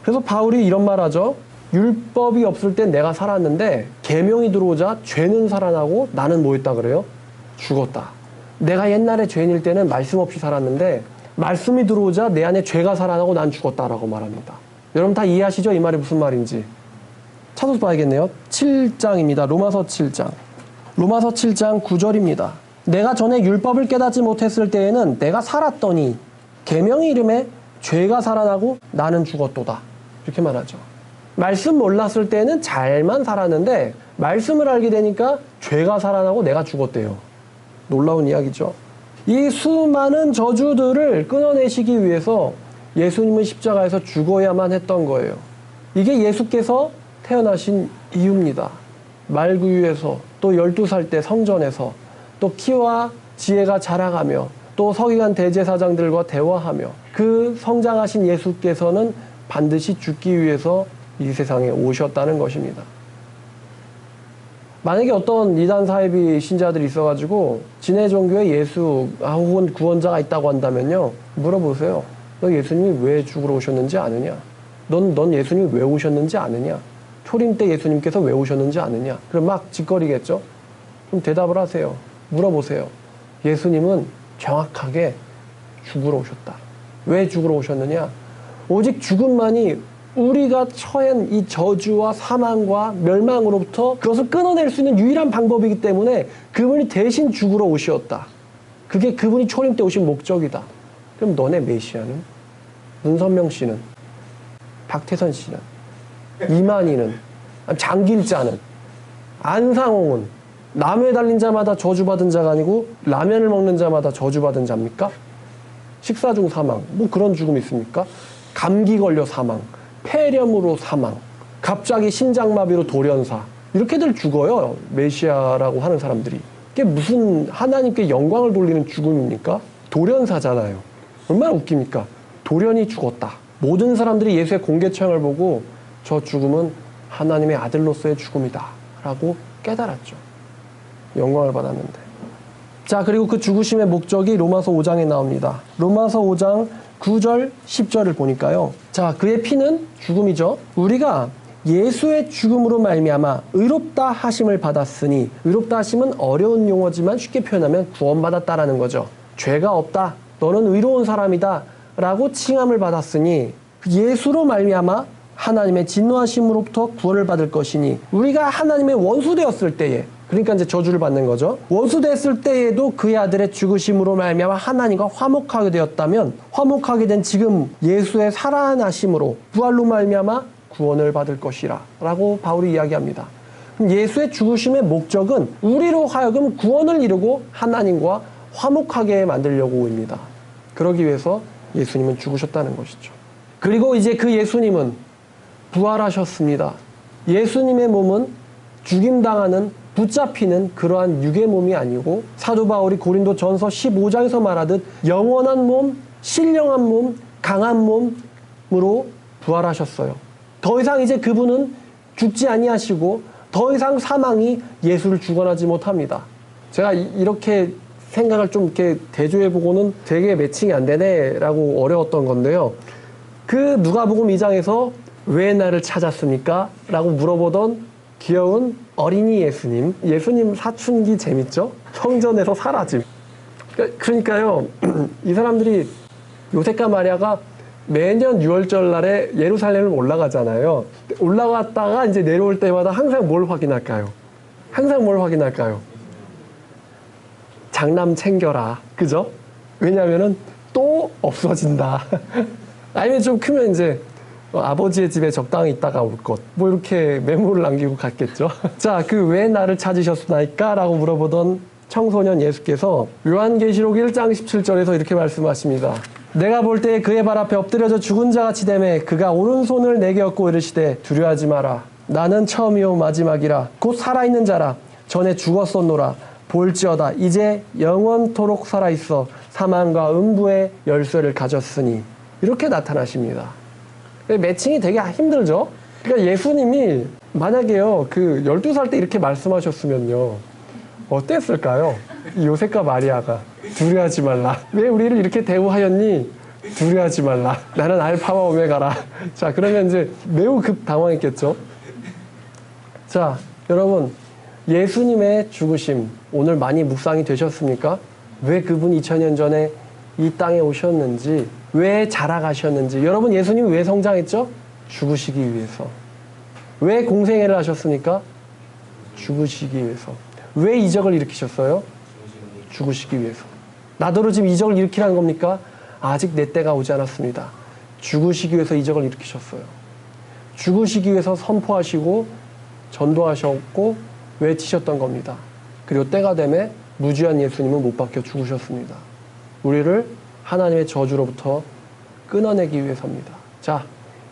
A: 그래서 바울이 이런 말 하죠. 율법이 없을 땐 내가 살았는데 계명이 들어오자 죄는 살아나고 나는 뭐 했다 그래요? 죽었다. 내가 옛날에 죄인일 때는 말씀 없이 살았는데 말씀이 들어오자 내 안에 죄가 살아나고 난 죽었다라고 말합니다. 여러분 다 이해하시죠? 이 말이 무슨 말인지. 찾아서 봐야겠네요. 7장입니다. 로마서 7장. 로마서 7장 9절입니다. 내가 전에 율법을 깨닫지 못했을 때에는 내가 살았더니 계명의 이름에 죄가 살아나고 나는 죽었도다. 이렇게 말하죠. 말씀 몰랐을 때는 잘만 살았는데 말씀을 알게 되니까 죄가 살아나고 내가 죽었대요. 놀라운 이야기죠. 이 수많은 저주들을 끊어내시기 위해서 예수님은 십자가에서 죽어야만 했던 거예요. 이게 예수께서 태어나신 이유입니다. 말구유에서 또 12살 때 성전에서 또 키와 지혜가 자라가며 또 서기관 대제사장들과 대화하며 그 성장하신 예수께서는 반드시 죽기 위해서 이 세상에 오셨다는 것입니다. 만약에 어떤 이단 사이비 신자들이 있어가지고 지네 종교에 예수 혹은 구원자가 있다고 한다면요, 물어보세요. 너 예수님이 왜 죽으러 오셨는지 아느냐? 넌 예수님이 왜 오셨는지 아느냐? 초림 때 예수님께서 왜 오셨는지 아느냐? 그럼 막 짓거리겠죠? 그럼 대답을 하세요. 물어보세요. 예수님은 정확하게 죽으러 오셨다. 왜 죽으러 오셨느냐? 오직 죽음만이 우리가 처한 이 저주와 사망과 멸망으로부터 그것을 끊어낼 수 있는 유일한 방법이기 때문에 그분이 대신 죽으러 오셨다. 그게 그분이 초림 때 오신 목적이다. 그럼 너네 메시아는? 문선명 씨는? 박태선 씨는? 이만희는? 장길자는? 안상홍은 나무에 달린 자마다 저주받은 자가 아니고 라면을 먹는 자마다 저주받은 자입니까? 식사 중 사망, 뭐 그런 죽음이 있습니까? 감기 걸려 사망, 폐렴으로 사망, 갑자기 심장마비로 돌연사, 이렇게들 죽어요. 메시아라고 하는 사람들이. 이게 무슨 하나님께 영광을 돌리는 죽음입니까? 돌연사잖아요. 얼마나 웃깁니까? 돌연히 죽었다. 모든 사람들이 예수의 공개처형을 보고 저 죽음은 하나님의 아들로서의 죽음이다 라고 깨달았죠. 영광을 받았는데. 자, 그리고 그 죽으심의 목적이 로마서 5장에 나옵니다. 로마서 5장 9절, 10절을 보니까요. 자, 그의 피는 죽음이죠. 우리가 예수의 죽음으로 말미암아 의롭다 하심을 받았으니, 의롭다 하심은 어려운 용어지만 쉽게 표현하면 구원받았다라는 거죠. 죄가 없다, 너는 의로운 사람이다 라고 칭함을 받았으니 예수로 말미암아 하나님의 진노하심으로부터 구원을 받을 것이니, 우리가 하나님의 원수 되었을 때에, 그러니까 이제 저주를 받는 거죠. 원수 됐을 때에도 그의 아들의 죽으심으로 말미암아 하나님과 화목하게 되었다면, 화목하게 된 지금 예수의 살아나심으로 부활로 말미암아 구원을 받을 것이라 라고 바울이 이야기합니다. 예수의 죽으심의 목적은 우리로 하여금 구원을 이루고 하나님과 화목하게 만들려고입니다. 그러기 위해서 예수님은 죽으셨다는 것이죠. 그리고 이제 그 예수님은 부활하셨습니다. 예수님의 몸은 죽임당하는, 붙잡히는 그러한 육의 몸이 아니고, 사도 바울이 고린도 전서 15장에서 말하듯 영원한 몸, 신령한 몸, 강한 몸으로 부활하셨어요. 더 이상 이제 그분은 죽지 아니하시고 더 이상 사망이 예수를 주관하지 못합니다. 제가 이렇게 생각을 좀 이렇게 대조해보고는 되게 매칭이 안 되네 라고 어려웠던 건데요. 그 누가복음 2장에서 왜 나를 찾았습니까? 라고 물어보던 귀여운 어린이 예수님. 예수님 사춘기 재밌죠? 성전에서 사라짐. 그러니까요, 이 사람들이 요셉과 마리아가 매년 6월절 날에 예루살렘을 올라가잖아요. 올라갔다가 이제 내려올 때마다 항상 뭘 확인할까요? 항상 뭘 확인할까요? 장남 챙겨라. 그죠? 왜냐면은 또 없어진다. 아니면 좀 크면 이제 아버지의 집에 적당히 있다가 올 것. 뭐 이렇게 메모를 남기고 갔겠죠. 자, 그 왜 나를 찾으셨나이까? 라고 물어보던 청소년 예수께서 요한계시록 1장 17절에서 이렇게 말씀하십니다. 내가 볼 때 그의 발 앞에 엎드려져 죽은 자같이 되매 그가 오른손을 내게 얻고 이르시되 두려워하지 마라. 나는 처음이요 마지막이라. 곧 살아있는 자라. 전에 죽었었노라. 볼지어다 이제 영원토록 살아있어 사망과 음부의 열쇠를 가졌으니. 이렇게 나타나십니다. 매칭이 되게 힘들죠? 그러니까 예수님이 만약에요, 그 12살 때 이렇게 말씀하셨으면요, 어땠을까요? 요셉과 마리아가 두려워하지 말라. 왜 우리를 이렇게 대우하였니? 두려워하지 말라. 나는 알파와 오메가라. 자, 그러면 이제 매우 당황했겠죠? 자, 여러분, 예수님의 죽으심 오늘 많이 묵상이 되셨습니까? 왜 그분 2000년 전에 이 땅에 오셨는지, 왜 자라가셨는지. 여러분, 예수님 왜 성장했죠? 죽으시기 위해서. 왜 공생애를 하셨습니까? 죽으시기 위해서. 왜 이적을 일으키셨어요? 죽으시기 위해서. 나더러 지금 이적을 일으키라는 겁니까? 아직 내 때가 오지 않았습니다. 죽으시기 위해서 이적을 일으키셨어요. 죽으시기 위해서 선포하시고 전도하셨고 외치셨던 겁니다. 그리고 때가 되매 무지한 예수님은 못 박혀 죽으셨습니다. 우리를 하나님의 저주로부터 끊어내기 위해서입니다. 자,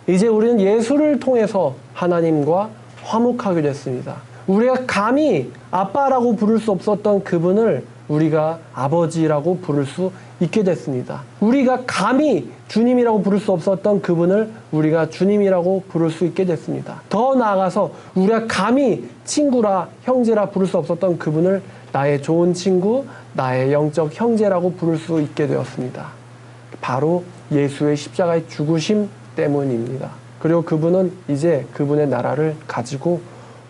A: 이제 우리는 예수를 통해서 하나님과 화목하게 됐습니다. 우리가 감히 아빠라고 부를 수 없었던 그분을 우리가 아버지라고 부를 수 있게 됐습니다. 우리가 감히 주님이라고 부를 수 없었던 그분을 우리가 주님이라고 부를 수 있게 됐습니다. 더 나아가서 우리가 감히 친구라, 형제라 부를 수 없었던 그분을 나의 좋은 친구, 나의 영적 형제라고 부를 수 있게 되었습니다. 바로 예수의 십자가의 죽으심 때문입니다. 그리고 그분은 이제 그분의 나라를 가지고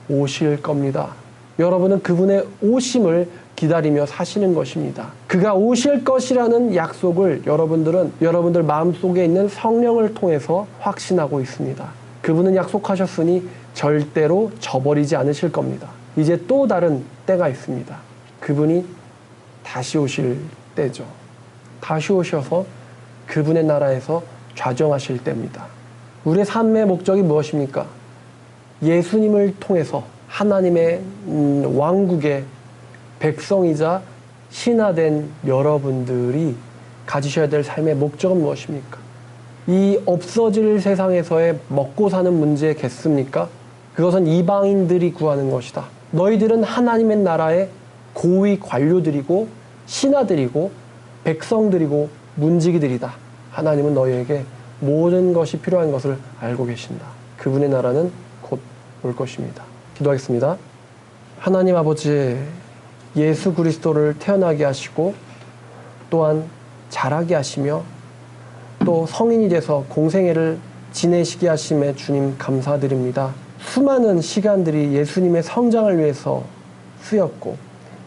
A: 오실 겁니다. 여러분은 그분의 오심을 기다리며 사시는 것입니다. 그가 오실 것이라는 약속을 여러분들 마음속에 있는 성령을 통해서 확신하고 있습니다. 그분은 약속하셨으니 절대로 저버리지 않으실 겁니다. 이제 또 다른 때가 있습니다. 그분이 다시 오실 때죠. 다시 오셔서 그분의 나라에서 좌정하실 때입니다. 우리의 삶의 목적이 무엇입니까? 예수님을 통해서 하나님의 왕국의 백성이자 신하된 여러분들이 가지셔야 될 삶의 목적은 무엇입니까? 이 없어질 세상에서의 먹고 사는 문제겠습니까? 그것은 이방인들이 구하는 것이다. 너희들은 하나님의 나라의 고위 관료들이고 신하들이고 백성들이고 문지기들이다. 하나님은 너희에게 모든 것이 필요한 것을 알고 계신다. 그분의 나라는 곧 올 것입니다. 기도하겠습니다. 하나님 아버지, 예수 그리스도를 태어나게 하시고 또한 자라게 하시며 또 성인이 돼서 공생애를 지내시게 하심에 주님 감사드립니다. 수많은 시간들이 예수님의 성장을 위해서 쓰였고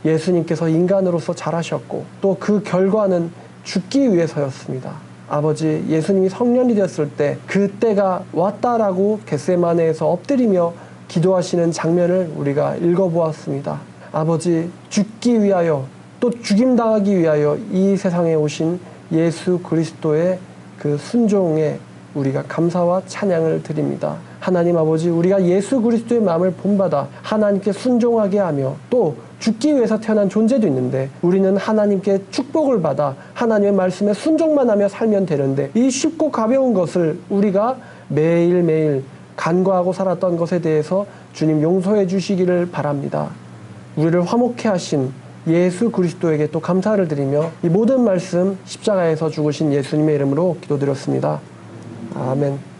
A: 예수님께서 인간으로서 자라셨고 또 그 결과는 죽기 위해서였습니다. 아버지, 예수님이 성년이 되었을 때 그때가 왔다라고 겟세마네에서 엎드리며 기도하시는 장면을 우리가 읽어보았습니다. 아버지, 죽기 위하여 또 죽임당하기 위하여 이 세상에 오신 예수 그리스도의 그 순종에 우리가 감사와 찬양을 드립니다. 하나님 아버지, 우리가 예수 그리스도의 마음을 본받아 하나님께 순종하게 하며 또 죽기 위해서 태어난 존재도 있는데 우리는 하나님께 축복을 받아 하나님의 말씀에 순종만 하며 살면 되는데 이 쉽고 가벼운 것을 우리가 매일매일 간과하고 살았던 것에 대해서 주님 용서해 주시기를 바랍니다. 우리를 화목케 하신 예수 그리스도에게 또 감사를 드리며 이 모든 말씀 십자가에서 죽으신 예수님의 이름으로 기도드렸습니다. 아멘.